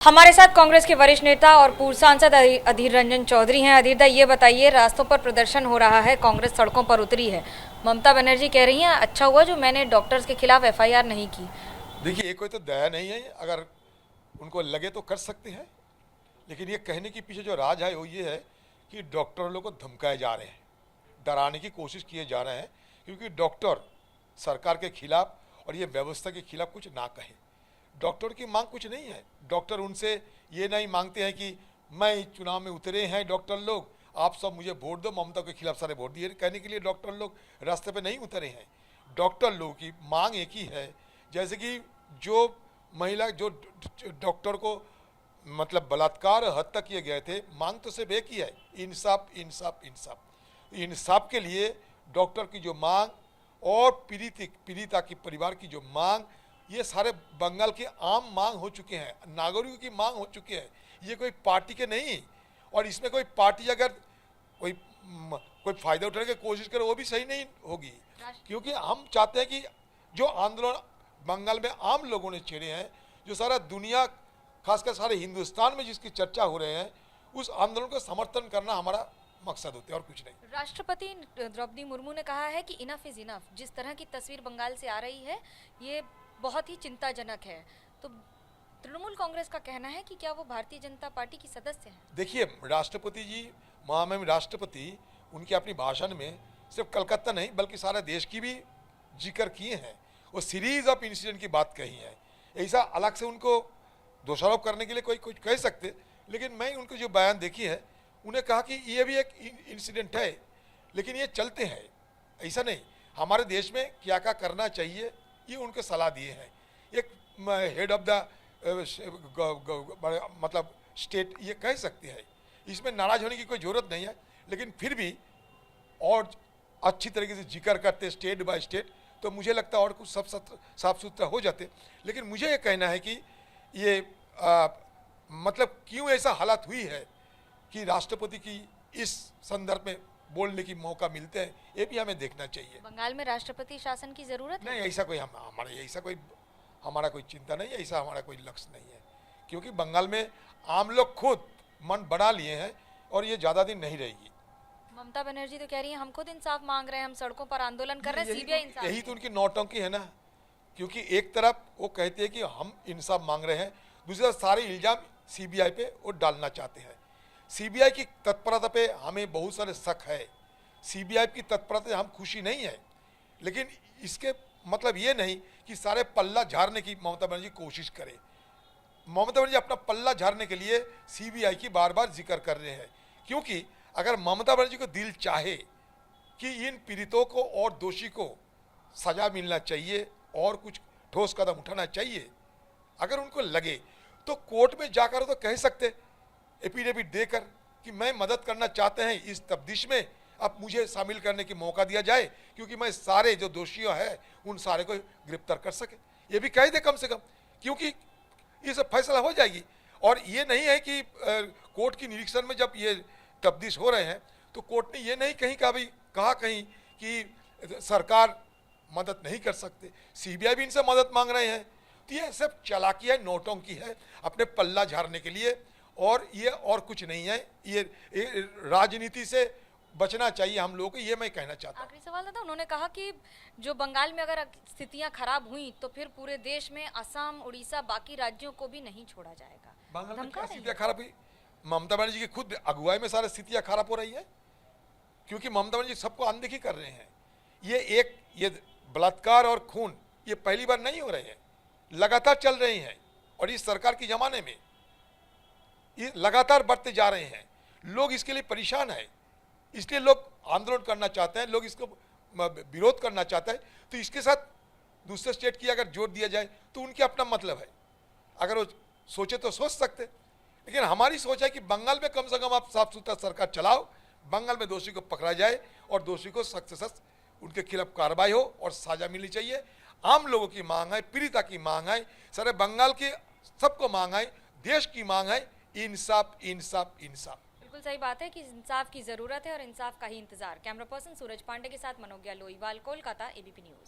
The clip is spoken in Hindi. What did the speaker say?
हमारे साथ कांग्रेस के वरिष्ठ नेता और पूर्व सांसद अधीर रंजन चौधरी हैं। अधीर दा, ये बताइए, रास्तों पर प्रदर्शन हो रहा है, कांग्रेस सड़कों पर उतरी है। ममता बनर्जी कह रही हैं अच्छा हुआ जो मैंने डॉक्टर्स के खिलाफ एफआईआर नहीं की। देखिए, ये कोई तो दया नहीं है, अगर उनको लगे तो कर सकते हैं, लेकिन ये कहने के पीछे जो राज है वो ये है कि डॉक्टर लोग को धमकाए जा रहे हैं, डराने की कोशिश किए जा रहे हैं, क्योंकि डॉक्टर सरकार के खिलाफ और ये व्यवस्था के खिलाफ कुछ ना कहे। डॉक्टर की मांग कुछ नहीं है। डॉक्टर उनसे ये नहीं मांगते हैं कि मैं चुनाव में उतरे हैं डॉक्टर लोग, आप सब मुझे वोट दो, ममता के खिलाफ सारे वोट दिए, कहने के लिए डॉक्टर लोग रास्ते पे नहीं उतरे हैं। डॉक्टर लोगों की मांग एक ही है, जैसे कि जो महिला जो डॉक्टर को मतलब बलात्कार हत्या किए गए थे, मांग तो सिर्फ एक ही है, इंसाफ इंसाफ इंसाफ। इंसाफ के लिए डॉक्टर की जो मांग और पीड़िता की परिवार की जो मांग, ये सारे बंगाल के आम मांग हो चुके हैं, नागरिकों की मांग हो चुकी है। ये कोई पार्टी के नहीं, और इसमें कोई पार्टी अगर कोई फायदा उठाने की कोशिश करे वो भी सही नहीं होगी, क्योंकि हम चाहते हैं कि जो आंदोलन बंगाल में आम लोगों ने छेड़े हैं, जो सारा दुनिया खासकर सारे हिंदुस्तान में जिसकी चर्चा हो रहे हैं, उस आंदोलन का समर्थन करना हमारा मकसद होता है और कुछ नहीं। राष्ट्रपति द्रौपदी मुर्मू ने कहा है कि इनफ इज इनफ। जिस तरह की तस्वीर बंगाल से आ रही है ये बहुत ही चिंताजनक है। तो तृणमूल कांग्रेस का कहना है कि क्या वो भारतीय जनता पार्टी की सदस्य हैं? देखिए, राष्ट्रपति जी, महामहिम राष्ट्रपति, उनके अपनी भाषण में सिर्फ कलकत्ता नहीं बल्कि सारे देश की भी जिक्र किए हैं, वो सीरीज ऑफ इंसिडेंट की बात कही है। ऐसा अलग से उनको दोषारोप करने के लिए कोई कुछ कह सकते, लेकिन मैं उनको जो बयान देखी है, उन्हें कहा कि ये भी एक इंसिडेंट है, लेकिन ये चलते हैं, ऐसा नहीं। हमारे देश में क्या क्या करना चाहिए ये उनके सलाह दिए हैं। एक हेड ऑफ द मतलब स्टेट ये कह सकते हैं, इसमें नाराज होने की कोई ज़रूरत नहीं है, लेकिन फिर भी और अच्छी तरीके से जिक्र करते स्टेट बाय स्टेट, तो मुझे लगता है और कुछ सब साफ सुथरा हो जाते। लेकिन मुझे ये कहना है कि ये मतलब क्यों ऐसा हालत हुई है कि राष्ट्रपति की इस संदर्भ में बोलने की मौका मिलते हैं, ये भी हमें देखना चाहिए। बंगाल में राष्ट्रपति शासन की जरूरत नहीं, ऐसा कोई हमारा कोई चिंता नहीं है, ऐसा हमारा कोई लक्ष्य नहीं है, क्योंकि बंगाल में आम लोग खुद मन बना लिए हैं और ये ज़्यादा दिन नहीं रहेगी। ममता बनर्जी तो कह रही है हम खुद इंसाफ मांग रहे हैं, हम सड़कों पर आंदोलन कर रहे हैं, सीबीआई इंसाफ। यही तो उनकी नौटंकी है ना, क्योंकि एक तरफ वो कहते हैं कि हम इंसाफ मांग रहे हैं, दूसरी तरफ सारे इल्जाम सीबीआई पे वो डालना चाहते हैं। सीबीआई की तत्परता पे हमें बहुत सारे शक है, सीबीआई की तत्परता से हम खुशी नहीं है, लेकिन इसके मतलब ये नहीं कि सारे पल्ला झाड़ने की ममता बनर्जी कोशिश करे। ममता बनर्जी अपना पल्ला झाड़ने के लिए सीबीआई की बार बार जिक्र कर रहे हैं, क्योंकि अगर ममता बनर्जी को दिल चाहे कि इन पीड़ितों को और दोषी को सजा मिलना चाहिए और कुछ ठोस कदम उठाना चाहिए, अगर उनको लगे तो कोर्ट में जाकर तो कह सकते, एफिडेविट देकर कि मैं मदद करना चाहते हैं इस तफ्तीश में, अब मुझे शामिल करने की मौका दिया जाए, क्योंकि मैं सारे जो दोषियों हैं उन सारे को गिरफ्तार कर सके, ये भी कह दे कम से कम, क्योंकि ये सब फैसला हो जाएगी। और ये नहीं है कि कोर्ट की निरीक्षण में जब ये तफ्तीश हो रहे हैं तो कोर्ट ने ये नहीं कहा कहीं कि सरकार मदद नहीं कर सकते, सीबीआई भी इनसे मदद मांग रहे हैं। तो ये सब चालाकी है, नौटंकी है अपने पल्ला झाड़ने के लिए, और ये और कुछ नहीं है। ये राजनीति से बचना चाहिए हम लोगों को, ये मैं कहना चाहता हूँ। आखिरी सवाल था, उन्होंने कहा कि जो बंगाल में अगर स्थितियां खराब हुई तो फिर पूरे देश में असम, उड़ीसा, बाकी राज्यों को भी नहीं छोड़ा जाएगा। बंगाल में क्या स्थितियां खराब हुई? ममता बनर्जी की खुद अगुवाई में सारी स्थितियां खराब हो रही है, क्योंकि ममता बनर्जी सबको अनदेखी कर रहे हैं। ये बलात्कार और खून ये पहली बार नहीं हो रहे हैं, लगातार चल रहे हैं, और इस सरकार के जमाने में ये लगातार बढ़ते जा रहे हैं। लोग इसके लिए परेशान है, इसलिए लोग आंदोलन करना चाहते हैं, लोग इसको विरोध करना चाहते हैं। तो इसके साथ दूसरे स्टेट की अगर जोड़ दिया जाए तो उनके अपना मतलब है, अगर वो सोचे तो सोच सकते, लेकिन हमारी सोच है कि बंगाल में कम से कम आप साफ सुथरा सरकार चलाओ, बंगाल में दोषी को पकड़ा जाए और दोषी को सख्त से सख्त उनके खिलाफ कार्रवाई हो और सजा मिलनी चाहिए। आम लोगों की मांग है, पीड़िता की मांग है, सारे बंगाल के सबको मांग है, देश की मांग है, इंसाफ इंसाफ इंसाफ। बिल्कुल सही बात है कि इंसाफ की जरूरत है और इंसाफ का ही इंतजार। कैमरा पर्सन सूरज पांडे के साथ मनोज्ञा लोईवाल, कोलकाता, एबीपी न्यूज।